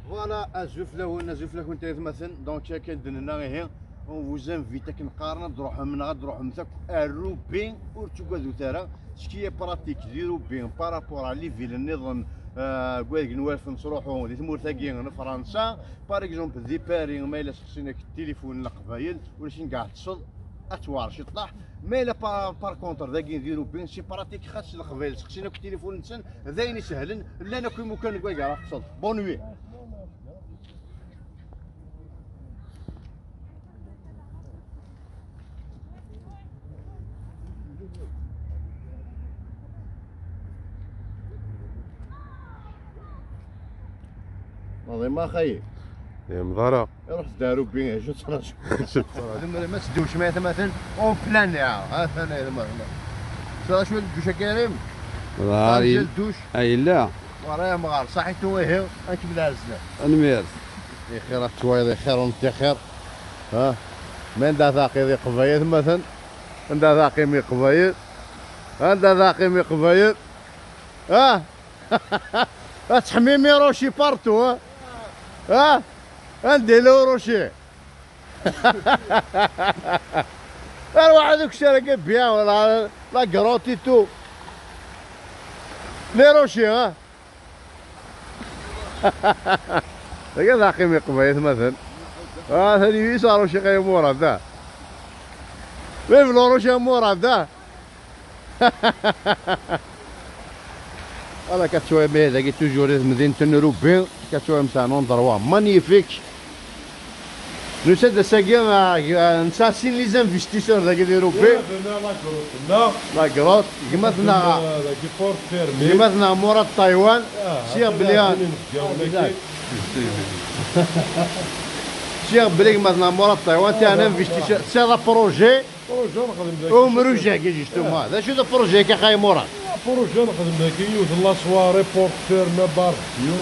Voilà, azuf la مثلا دونك كندنا غير vous invite كنقارن تروح من غاد تروح مثلا الروبين ورتوكادو ترى شكيه براتيك ديرو بين بارابور على لي فيل النظام كواك نوالف نروحو دي تمورتاكي فرنسا باغ اكزومبل دي باري ما الا سقسيناك التليفون القبايل ولا شي كاع تصل اتوار شي طاح ما الا بار كونتر داكي نديرو بين شي براتيك خاص القبايل سقسيناك التليفون نتسن ذاين سهلا لا انا كون ممكن كواك راه تصل بون نوي. والله ما خايف يا مضارة روح داروا بين شو صرا ما تدوش مثلا اون بلان يا انا صرا شو الدوش كريم والله الدوش اي لا وراه مغار صحيتو وهي نكمل هزنا الميرس يا خير التوايض خير وانت خير ها من دا ذاقي ذي قبايل مثلا من دا ذاقي مي قبايل من دا ذاقي مي قبايل ها تحميمي روشي بارتو ها نديرو روشي الواحد دوك الشركة بيان ولا لا كروتي تو لي روشي ها هكا ذاقي مي قبايل مثلا هذه يسار روشي غير مورا ذا وين روشي مورا ذا فوالا كتشوف به هذاك توجور مدينة النروبين كتشوف مثلا اندروا مانيفيك نسد ساكيا نساسين لي زانفستيسور داك الروبي لا كروت كيما مورا تايوان سي بليان سي بلي مثلا مورا تايوان تاع انفستيسور سي لا بروجي ومروجا كي جوستومون هذا شو ذا بروجي كي خاي مورا بروجي نخدم كيوت لا سواري بورتور ما باربيو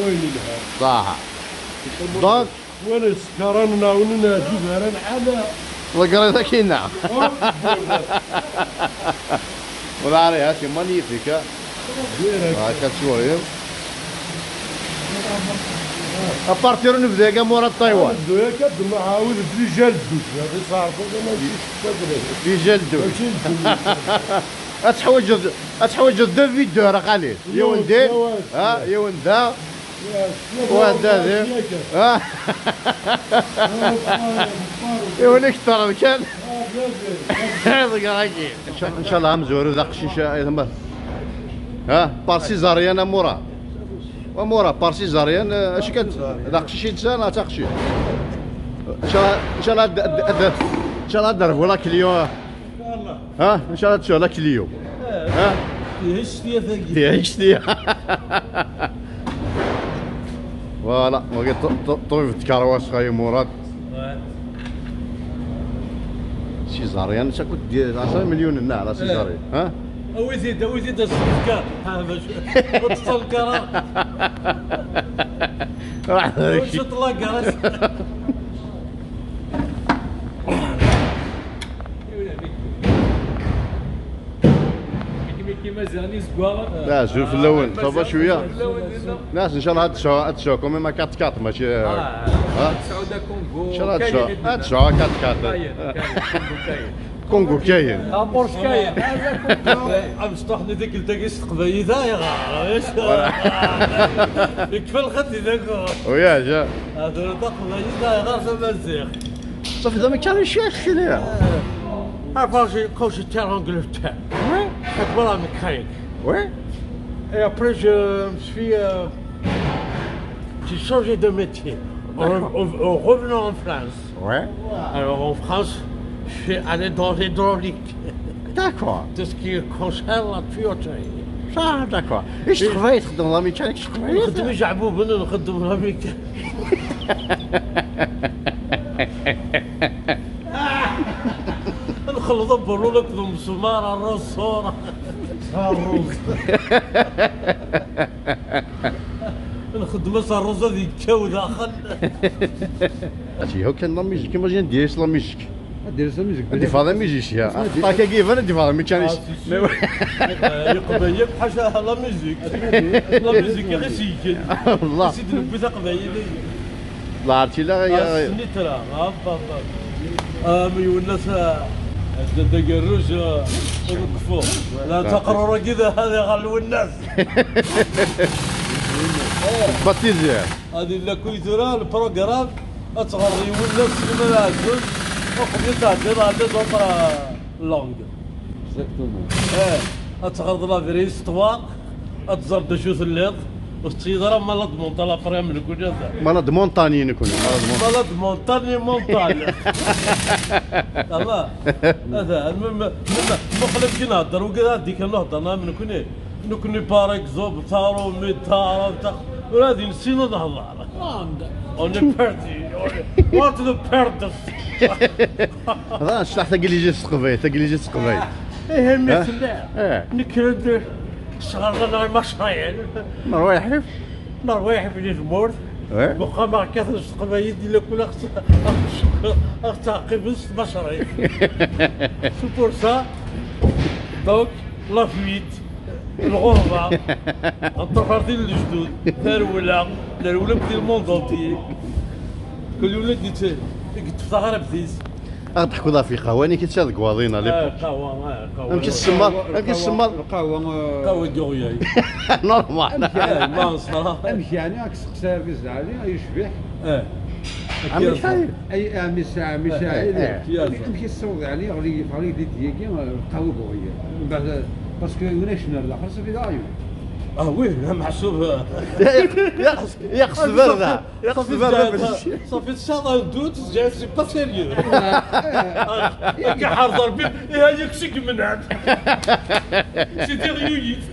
وين صح دونك وين السكران ناوننا جبران على القريضة كاينة والعري هاتي مانيفيك ها كتشوف ابارتير نبدا كاع مورا تايوان نبدا كنبدا عاود في جلدوش هذه صارفه في جلدوش اتحوج دو فيديو راه خالد يا ولدي ها يا ولدا وهذا ها يا ولدي كثر كان ان شاء الله مزورو ذاك الشيشه ها بارسيزاريان مورا ومورا بارسيزاريان اش كانت ذاك الشيء تسال تاخشي ان شاء الله درب ولا كليو ها ان شاء الله تشوف لك كليو ها فيها شتيه فوالا بغيت طويف كرواس خاي مراد سيزاريان اش كنت دير 10 مليون لنا على سيزاريان ها ويزيد السكر ها باش وتصل واش تطلق لا شوف اللون صافا شويه ناس ان شاء الله هاد كومي ما كات كات ماشي ها سعودة كونغو ان شاء الله هاد كات كات كونغو كاين بورش كاين مفتوحني ذيك التاكيس قبايل يا غار يكفي الخط ذاك ويا جا هذا قبايل يا غار مزيغ صافي زعما كان شيخ ليه عرفت كوش تاع انجلترا وي اكبر ميكانيك وي et après je me suis j'ai changé de métier en revenant en France. Ouais. Alors en France je suis allé dans l'hydraulique. D'accord. Tout ce qui concerne la tuyauterie. Ah d'accord. ايش تخفيت تخدم لا ميكانيك ايش تخفيت؟ نخدم جعبوب انا نخدم لا ميكانيك. نخلط برولك بمسمار الرصورة نخدم الرز هذيك كاو داخل هادشي هو كان لا ميوزيك كيما جينا ندير لا ميوزيك دير سميزك دي فاضي ما يجيش يا طاكا كيف انا دي فاضي ما كانش يقبل حاجه لا ميوزيك لا ميوزيك غير سيكل والله سيدي نبدا قبايل لا عرفتي لا سنيترا مي والناس دقروش وقفوا لا تقرروا كذا هذا غلو الناس باتيزير هذه لا كويتورا البروغرام اتغري والناس اللي ما عندوش وقبل تعدل على دوطرا لونغ اتغرض لا فيري ستوار اتزرد شوث الليض والتيضرا مالد مونطا فريم من كل جزء مالد مونتاني نكون مالد مونتاني مونتاني الله هذا المهم مخلف كي نهضر وكذا ديك نهضر من كوني نكوني بارك زوب تارو ميتارو وهذه نسينا نهضر اون بارتي وات ذا بيردس هذا شلح تقول لي جي سقفي تقول لي جي سقفي ايه مثلا نكرد شغلنا مشايل مرويح نرويح في الجمهور بقى مع كثر القبايل اللي كل اختاقي بس مشاريع سو بور سا دونك لا فويت الغربة الطفرتين الجدد الأولى بدي الموند انتي كل ولد يتفتخر بديس تحكوا ذا في قواني كي تشاد قواضينا لي قهوة امشي السمار امشي السمار قهوة قوية نورمال ما نصرا امشي يعني راك سيرفيس عليه يشبح عمي شايف اي عمي ساعه عمي ساعه امشي الصوت يعني غادي دي ديكي قهوة قوية من بعد باسكو هنا شنو الاخر صافي دايو وي محسوب يقص برده يقص برده صافي الشاطئ دوت جاي سي با سيريو كي حاضر بيه هايك شك من عاد سيتي غيويت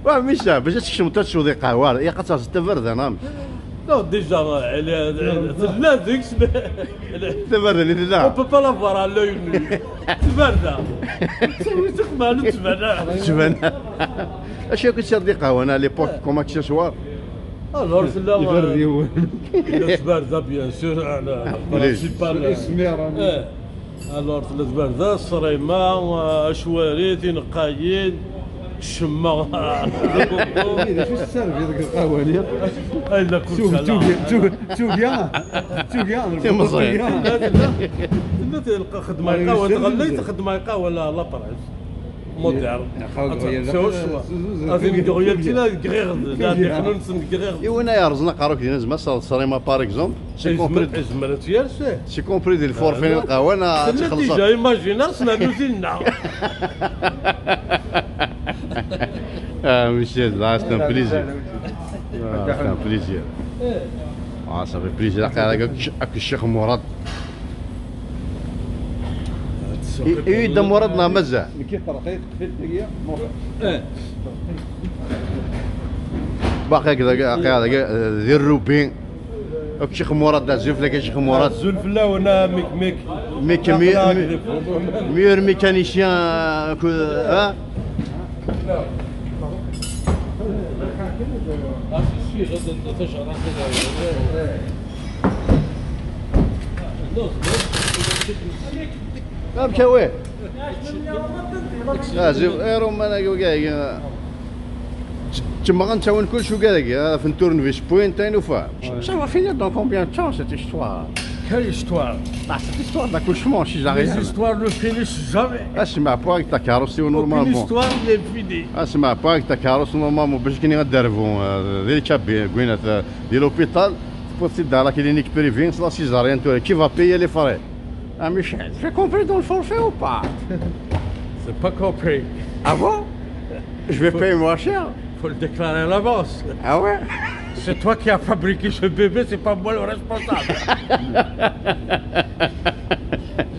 واه مشى باش تشم تشو ذي قهوه يا قصاص تبرد انا نو ديجا لا ديكس تبرد اللي لا اون بو با لا فوار على لوي تبرد تسوي تخمال شبان اش كنت شاد قهوه انا ليبوك كوم اكسسوار الور لا يفريو البارده بيان سور على برينسيبال اسمير الور البارده الصريمه شواريت نقايين الشمه شو السالفه ذاك القهوه هذه الا كل شوف لا خدمه قهوه تغليت خدمه قهوه لا بريس مودرن هذه القهويتي لا كغيغ لا خنونسن كغيغ ايوا يا رزنا قاروك دينا زعما صريما باغ اكزومبل سي كومبري ديال الفورفين القهوه انا تخلص ديجا ايماجينا سنا نوزينا مشيت لا سي ان بليزير سي ان بليزير صافي بليزير هكا الشيخ مراد اي دا مرادنا مزه كي طرقيت قفلت دقيقه باقي هكذا ذي الروبين الشيخ مراد دا زوف لك الشيخ مراد زلف لا وانا ميك ميور ميكانيسيان ها مشاوي زوف ايرو انا كاع تما غنتاون كلشي كاع في التورنفيش بوينتين وفا شافا فين دون كومبيان تون سيت استوار Quelle histoire? Cette histoire d'accouchement, si j'arrive. Les histoires ne finissent jamais. اسمع pas avec ta carrosse normalement. Aucune histoire n'est finie. اسمع pas avec ta carrosse normalement باش كاين غدربوا ذي كابي كوينات ديال لوبيتال تبغي تدير على كلينيك بريفي لا سيزاريان تو كي فا بايي لي فري Ah Michel, j'ai compris dans le forfait ou pas? C'est pas compris. Ah bon? Je vais payer moins cher. Faut le déclarer à l'avance. Ah ouais? C'est toi qui as fabriqué ce bébé, c'est pas moi le responsable.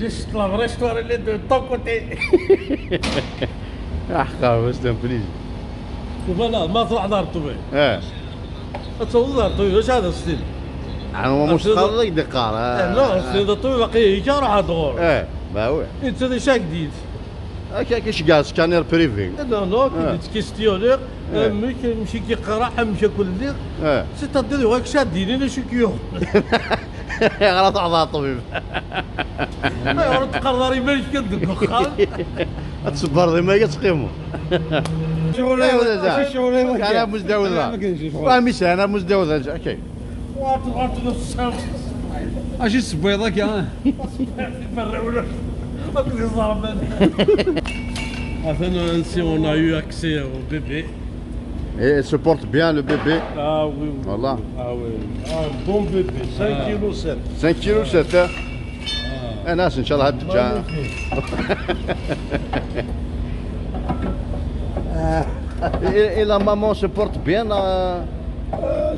Juste la vraie histoire, elle est de ton côté. Ah, c'est un plaisir. Voilà, ما طلع دار طبيعي. ايه. تصور دار طبيعي، واش هذا الستيل؟ انا مش قاعد دقار. لا، الستيل طبيعي باقي هيك راح دغور. ايه، با وي. انت هذا شا جديد. كاش كاع سكانير بريفي. نو كي تكيستيونير مشي كيقرا مشى كل دير. سيتادير واك شادين انا شو كيو. غلط عضها الطبيب. ايوا تقرر ما يشكد الخال. تصبر ذي ما تقيمو. شغل شغل انا مزدوز لا مش انا مزدوز اوكي. وات السلام. اش السبيضك يا فرعونا. اكل ضربان. Enfin, si on a eu accès au bébé. Et elle supporte bien le bébé. Ah oui, oui. Voilà. Ah oui. Un bon bébé, 5 kg 7. 5 كيلو 7. ناس ان شاء الله هترجع. Et la maman se porte bien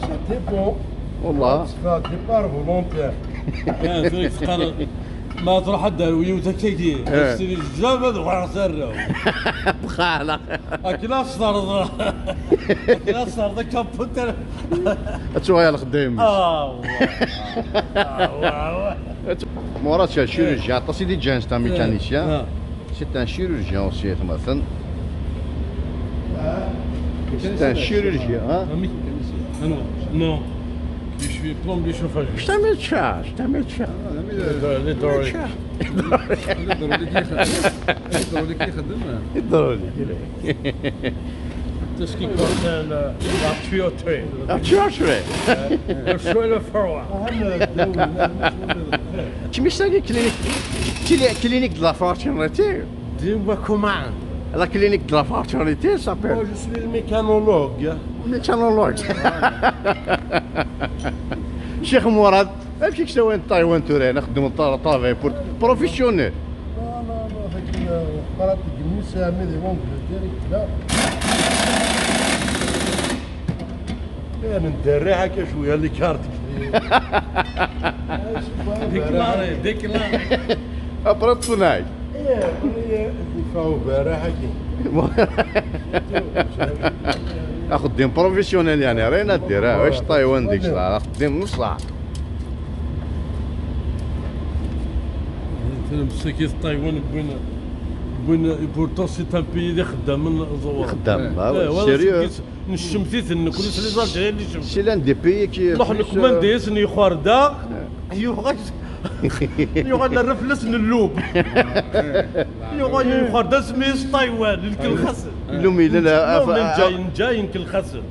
Ça dépend. والله. Ça départ volontaire. ما تروح حدا ويوتك كي تشتري الجبل وعسره بخالة. اكلا صار اكلا صار ذاك كابوتر تشوفها الخدام. Mourad c'est un chirurgien. T'as dit que c'est un mécanicien. C'est un chirurgien aussi مثلا. C'est un chirurgien. Non. Je suis plombier chauffage. Je t'amène ça. Je t'amène ça. Tout ce qui concerne la tuyauterie. La tuyauterie. Le chaud et le froid. Tu me sais clinique de la fraternité. Dis-moi comment. La clinique de la fraternité s'appelle. Moi, je suis le mécanologue. Mécanologue. Cheikh Mourad, امشي كسوي انت تايوان توري نخدم طافي بروفيسيونيل. لا هيك قرات الكنيسة ميدي مونجلتير لا. انا ندري هكا شويه اللي كارتك. ديكلاري ديكلاري. ابرد صناعي. ايه فاو بارح خدام بروفيسيونيل يعني رينا ديرها واش تايوان ديك الساعه خدام نص ساعه. مسكين تايوان بوين بورتون سي ان بي اللي خدام من زوار. خدام سيريو. نشمتيت ان كل اللي صار غير اللي شمت. سي لان دي بي كي نحن كمان ديس ني خوردا يوغا نرفلس اللوب. يوغا خوردا سميس تايوان الكل خسر. لومي لنا جاي الكل خسر.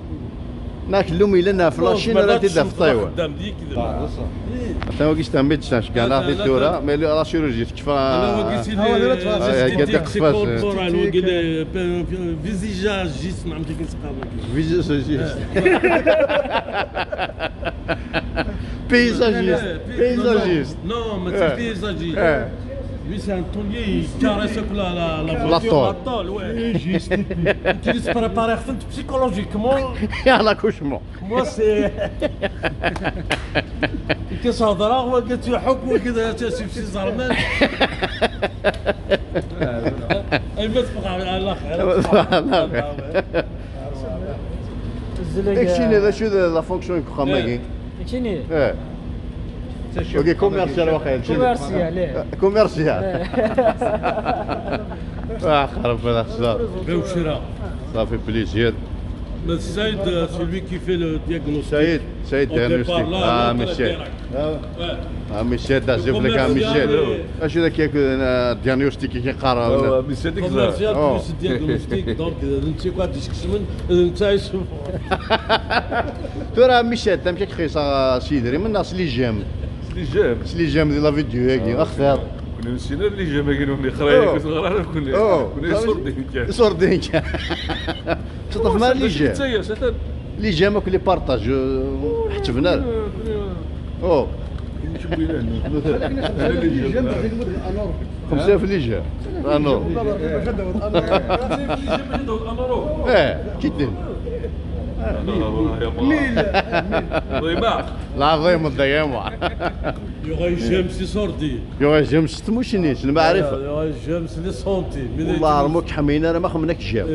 ناك لومي لنا فلاشين راه تدفع في تايوان. خدام ديك انا وقيت تم ميدسان كان عطي الدوره مي لا شيروجي تكفى. انا وقيت لي كوربورال وقيل فيزيجاجيست نعم كيف نسقى فيزيجاجيست. Paysagiste. Non, mais c'est paysagiste. Lui, c'est un taulier, il caresse la voiture. La tôle, ouais. Il se prépare psychologiquement. À l'accouchement. Moi, c'est. Qu'est-ce qu'on a là? قلت له حب وكذا تشوف شي زرمان. اي مسبق على الاخر. اكشيني شو لا فونكسيون كخماكي. شنو؟ اوكي كوميرسيال واخا كوميرسيال كوميرسيال. خرب بالخزار. بيع وشراء. صافي بليزير. Saïd, celui qui fait le diagnostic. Saïd diagnostic. Michel. Michel, دازيف لك ميشيل. اش ذاك الديagnostic كيقرا. كوميرسيال بلوس ديagnostic دونك انت كوا تشكسمن انت يشوف. ترى ميشيل تمشي خيصه سيدري من ناس اللي جام. اللي جام ديال لا فيديو هاكي اخر. كنا نسينا اللي جا ما كانوا اللي خرايا كنا صوردين كان شطف مال اللي جا انت اللي جا ما كل بارطاج حتفنا له او 5000 اللي جا انور كي دير العظيم الضيامة. يغي جيمس صوردي. يغي جيمس تموشنيش المعرفة. يغي جيمس لي صونتي. والله امك حمينا انا ما خمناك جاب.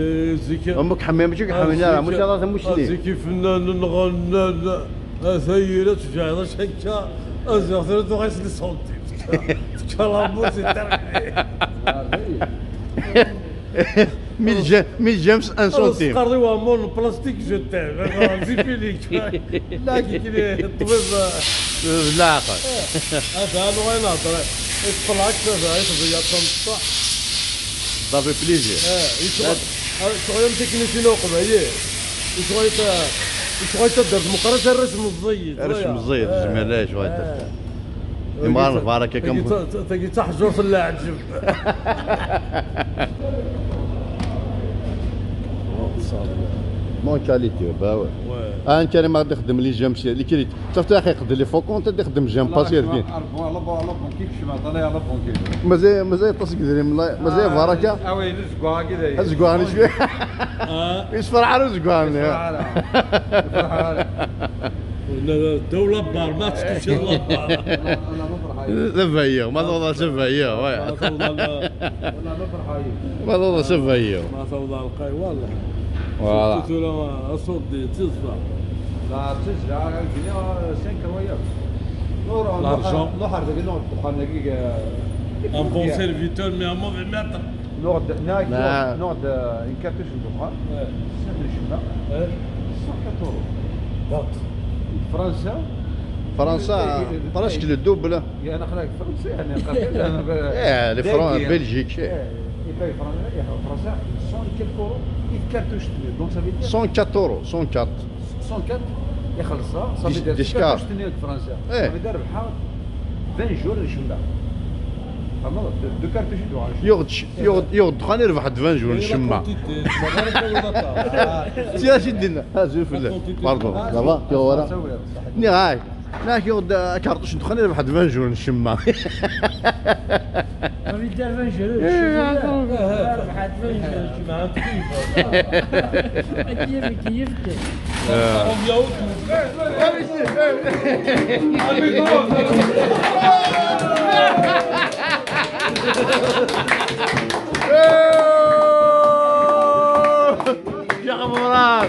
امك حمينا ماشي حمينا مش هذا تموشني. زيكي فنان نغنى ثيرت جايضة شكا ازغثرت وغيس لي صونتي. تكلامو سي 1000 جيمس 1 سنتيم. السكر هو مول بلاستيك جو تاعي زي فيليك لا كي الطبيب لا عقل. هذا انا وين نهضر يطلعك هذا يتضيع الصح صافي بليزير. شغل تكنيسي نوقف هي شغل تدرس مقارنة الرسم الزيد الرسم الزيد زميلاء شغل تدرس ما نعرف كم تجي تحجر في اللاعب مون كاليتي باوي. انا كان ما غادي نخدم لي جيمس اللي كريت شفت اخي يقدر لي فوكونت غادي يخدم جيم باسير كاين مازال تصق ديري مازال بركه وي زكوا كذا زكواني شويه يصفر على زكواني الدولة بار ما تمشي للبار سفاية ما توضع سفاية ما توضع سفاية ما توضع القاي والله فوالا قلت له اصوت دي تصفى لا تسرع الدنيا 5 وياك L'argent. نروح الدخان دقيقة un bon serviteur mais un mauvais maître نقعد نقعد نكرتش الدخان سهل الشماء 104 فرنسا فرنسا كل الدوبلة يا انا خلاك فرنسا يعني قليل ايه لي فرنسا بلجيك يبقى فرنسا 104 اورو يكرتوش دونك سافي 104 اورو 104 104 يخلصها صافي دار ديسكار. فرنسا إيه. صافي دار بحال 20 جور يشمع فهمت دو كارتوش ياخذ دخان يربح 20 جور نشمع سير شي دينا ها زوج في الله باردون دابا كي ورا ني هاي هناك ياخذ كارطوش دخان يربح 20 جور نشمع صافي دار 20 جور ربحت 20 جور مع كيفتك يا غمران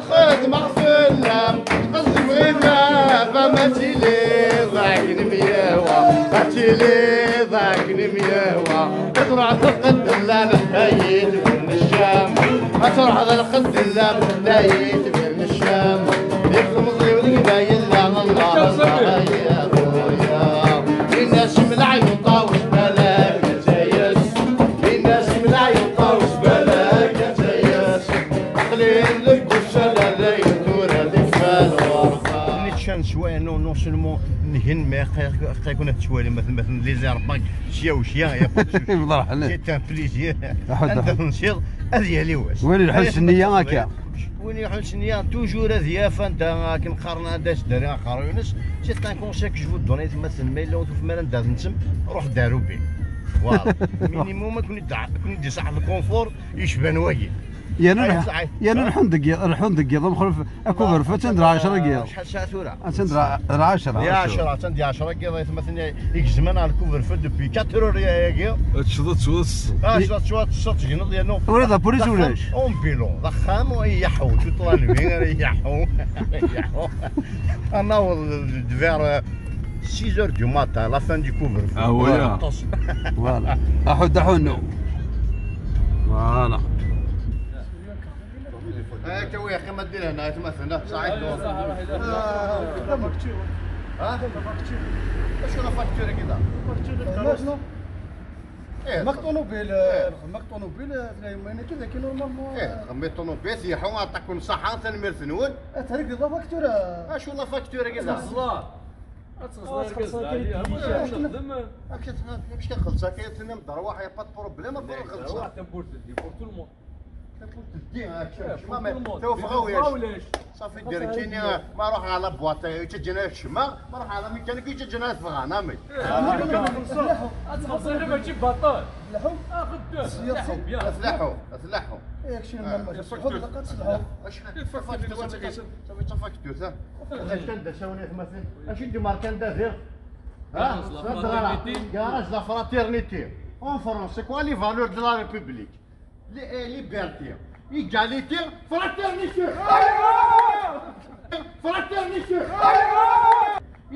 خذ مغفلة قصد غينا فماتي لي ضاك نمياوة فاتي لي ضاك نمياوة تروح تقد لا نهايت من الشام تروح تقد لا نهايت من الشام يخمصي ودقبايل لا الله يا خويا الناس من العيون طاوش بلاك تايس الناس من العيون طاوش بلاك تايس قليل لك الشلا لا يدور هذيك الورقه نيتشان شويه نو سولمون نهن ما يكون تشوالي مثلا لي زيرباك شيا وشيا يا يفضل حنا سي ان بليزير انت نشيط هذه لي واش وين الحس النية هكا وين يحس النية توجور هذه فانت كنقارن هذا داري اخر يونس سي ان كونسيك جو فو دوني مثلا ما الا في مال دار نتم روح دارو بيه فوالا مينيموم كون دي صح الكونفور يشبان واقي يا نحن دقيقة مخلف اكو غرفة تندرى 10 دقيقة شحال ساعة ثورة تندرى 10 يا 10 تندي 10 دقيقة مثلا يجزمنا على الكوفر في دوبي 4 اور يا كيا تشوط شوط جنود ديالو ولا بوليس ولاش اون بيلون ضخام ويحو شو طلع لي يحو انا فير 6 اور دو ماتان لا فان دو كوفر ويا فوالا احنو فوالا هاك هو يا اخي ما دير هنا مثلا صعيد ها شنو لا فاكتوره كذا مقطونوبيل مقطونوبيل يومين كذا كي نورمالمون خميت طونوبيل يحو عطاكم صحة تنمير ثنون تهريك لا فاكتوره شو لا فاكتوره كذا باش كنخلصها كيتنم دروح يا با بروبليم ما كنخلصها صافي دير كيني ما روح على بواطي تجينا الشماء ما روح على ميكانيكي تجينا الفغانامي تخلصني ماشي بطال اسلحوا ياك شي المهم صحوا دقات صلحوا صافي تفاكتور كندا شاوني مثلا اش ندير ماركان دافير ها كراج لا فراتيرنيتي اون فرونس سي كوا لي فالور دو لا ريبوبليك liberté, égalité, fraternité. Fraternité.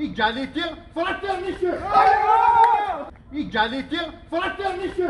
Égalité, fraternité. égalité, fraternité.